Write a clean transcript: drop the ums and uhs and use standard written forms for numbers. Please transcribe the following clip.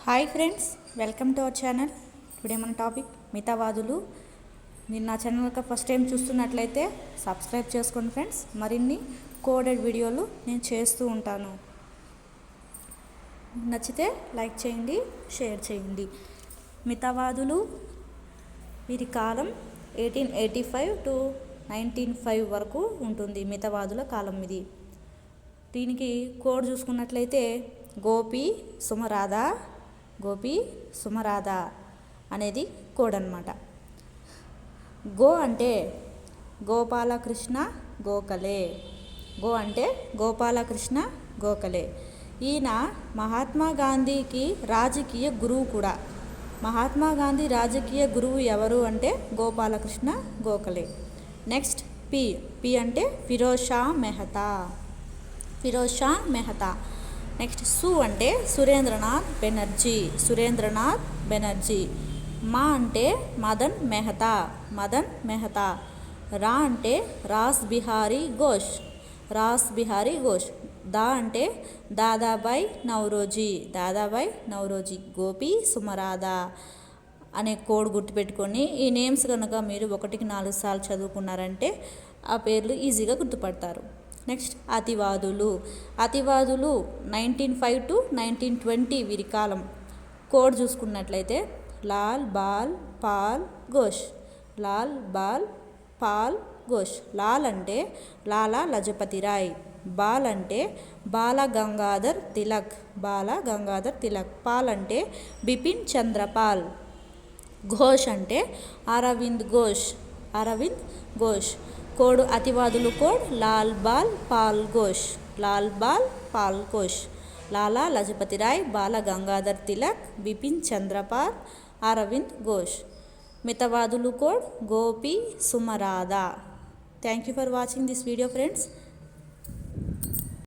Hi friends, welcome to our channel. Today మన topic మితవాదులు. మీరు నా ఛానల్ ఫస్ట్ టైం చూస్తున్నట్లయితే సబ్స్క్రైబ్ చేసుకోండి ఫ్రెండ్స్. మరిన్ని కోడెడ్ వీడియోలు నేను చేస్తూ ఉంటాను. నచ్చితే లైక్ చేయండి, షేర్ చేయండి. మితవాదులు వీరి కాలం 1885 to 1905 వరకు ఉంటుంది. మితవాదుల కాలం ఇది. దీనికి కోడ్ చూసుకున్నట్లయితే గోపి సుమరాధ అనేది కోడ్ అన్నమాట. గో అంటే గోపాలకృష్ణ గోఖలే. గో అంటే గోపాలకృష్ణ గోఖలే. ఈయన మహాత్మా గాంధీకి రాజకీయ గురువు కూడా. మహాత్మా గాంధీ రాజకీయ గురువు ఎవరు అంటే గోపాలకృష్ణ గోఖలే. నెక్స్ట్ పి అంటే ఫిరోజ్ షా మెహతా. నెక్స్ట్ సు అంటే సురేంద్రనాథ్ బెనర్జీ. మా అంటే మదన్ మెహతా. రా అంటే రాస్ బిహారీ ఘోష్. దా అంటే దాదాబాయ్ నౌరోజీ. గోపి సుమరాధ అనే కోడ్ గుర్తుపెట్టుకొని ఈ నేమ్స్ కనుక మీరు 1కి 4 సార్లు చదువుకున్నారంటే ఆ పేర్లు ఈజీగా గుర్తుపడతారు. నెక్స్ట్ అతివాదులు 1905 to 1920 వీరి కాలం. కోడ్ చూసుకున్నట్లయితే లాల్ బాల్ పాల్ ఘోష్. లాల్ అంటే లాలా లజపతి రాయ్. బాల్ అంటే బాల గంగాధర్ తిలక్. పాల్ అంటే బిపిన్ చంద్రపాల్. ఘోష్ అంటే అరవింద్ ఘోష్. కోడ్ అతివాదులు కోడ్ లాల్ బాల్ పాల్ ఘోష్. లాలా లజపతి రాయ్, బాల గంగాధర్ తిలక్, బిపిన్ చంద్రపాల్, అరవింద్ ఘోష్. మితవాదులు కోడ్ గోపి సుమరాధ. Thank you for watching this video friends.